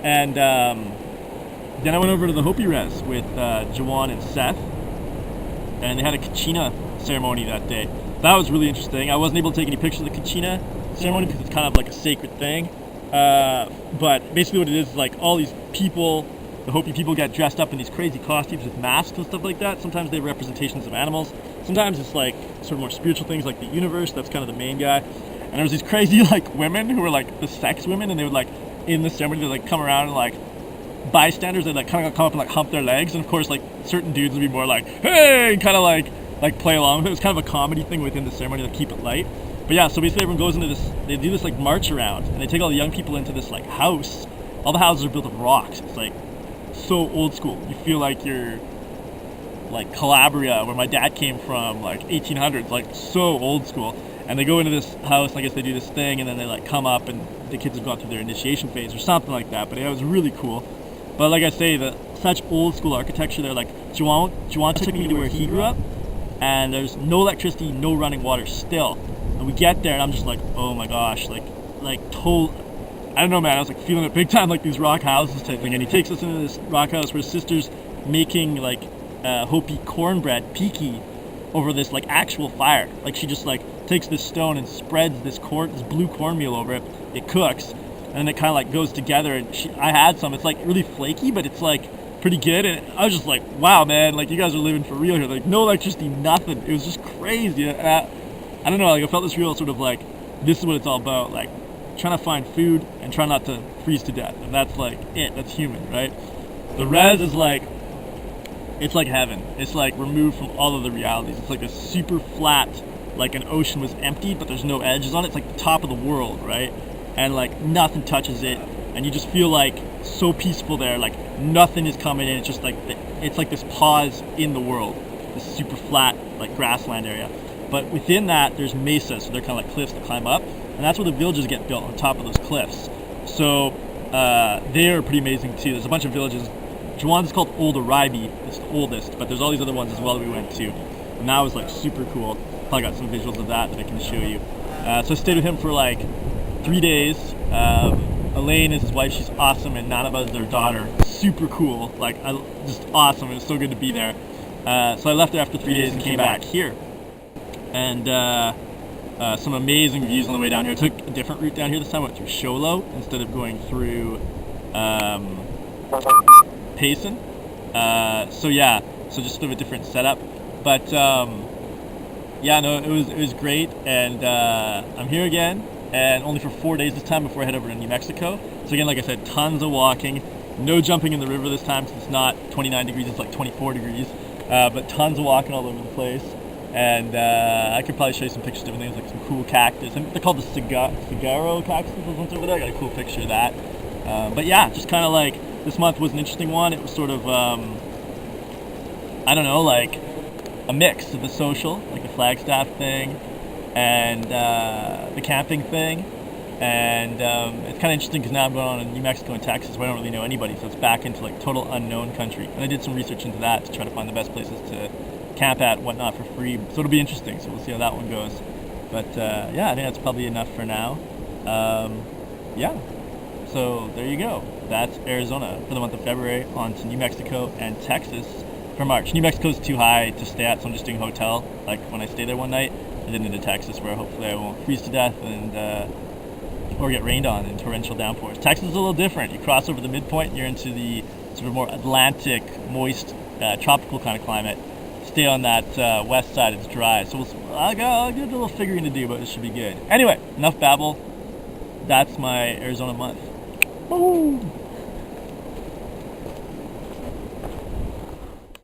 And then I went over to the Hopi res with Jawan and Seth, and they had a Kachina ceremony that day. That was really interesting. I wasn't able to take any pictures of the Kachina ceremony because it's kind of like a sacred thing. But basically what it is like all these people, the Hopi people, get dressed up in these crazy costumes with masks and stuff like that. Sometimes they have representations of animals. Sometimes it's like sort of more spiritual things like the universe. That's kind of the main guy. And there was these crazy like women who were like the sex women, and they would like in the ceremony they'd like come around and like bystanders, they'd like kind of come up and like hump their legs, and of course like certain dudes would be more like hey, kind of like play along with it. It was kind of a comedy thing within the ceremony to keep it light. But yeah, so basically everyone goes into this, they do this like march around, and they take all the young people into this like house. All the houses are built of rocks. It's like so old school. You feel like you're like Calabria, where my dad came from, like 1800s, like so old school. And they go into this house, and I guess they do this thing, and then they like come up, and the kids have gone through their initiation phase or something like that. But it was really cool. But like I say, such old school architecture there. Like Juwan took me to where he grew up, and there's no electricity, no running water still. And we get there, and I'm just like, oh my gosh, like total. I don't know, man. I was like feeling it big time, like these rock houses type thing. And he takes us into this rock house where his sister's making like Hopi cornbread, piki, over this like actual fire. Like she just like takes this stone and spreads this blue cornmeal over it. It cooks, and then it kind of like goes together. And I had some. It's like really flaky, but it's like pretty good. And I was just like, wow, man. Like you guys are living for real here. Like no electricity, nothing. It was just crazy. I don't know, like I felt this real sort of like, this is what it's all about, like trying to find food and trying not to freeze to death. And that's like it, that's human, right? The res is like, it's like heaven. It's like removed from all of the realities. It's like a super flat, like an ocean was empty, but there's no edges on it. It's like the top of the world, right? And like nothing touches it. And you just feel like so peaceful there, like nothing is coming in. It's just like, it's like this pause in the world, this super flat, like grassland area. But within that, there's mesas, so they're kind of like cliffs that climb up, and that's where the villages get built, on top of those cliffs. So they're pretty amazing too. There's a bunch of villages. Juwan's is called Old Arribi, it's the oldest, but there's all these other ones as well that we went to, and that was like super cool. Probably got some visuals of that I can show you. So I stayed with him for like 3 days. Elaine is his wife, she's awesome, and Nana is their daughter. Super cool, like just awesome. It was so good to be there. So I left there after 3 days and came back here. And some amazing views on the way down here. I took a different route down here this time. I went through Sholo instead of going through Payson. So yeah, so just sort of a different setup. But yeah, no, it was great. And I'm here again, and only for 4 days this time before I head over to New Mexico. So again, like I said, tons of walking. No jumping in the river this time, since it's not 29 degrees, it's like 24 degrees. But tons of walking all over the place. And I could probably show you some pictures of different things, like some cool cactus. And they're called the Cigaro cactus. Those ones over there. I got a cool picture of that. But yeah, just kind of like this month was an interesting one. It was sort of, I don't know, like a mix of the social, like the Flagstaff thing, and the camping thing. And it's kind of interesting because now I'm going on in New Mexico and Texas where I don't really know anybody. So it's back into like total unknown country. And I did some research into that to try to find the best places to camp at, whatnot, for free. So it'll be interesting. So we'll see how that one goes. But yeah, I think that's probably enough for now. Yeah. So there you go. That's Arizona for the month of February. On to New Mexico and Texas for March. New Mexico's too high to stay at, so I'm just doing hotel. Like when I stay there one night, and then into Texas, where hopefully I won't freeze to death and or get rained on in torrential downpours. Texas is a little different. You cross over the midpoint, and you're into the sort of more Atlantic, moist, tropical kind of climate. Stay on that west side, it's dry. So I'll get a little figuring to do, but it should be good. Anyway, enough babble. That's my Arizona month. Woo!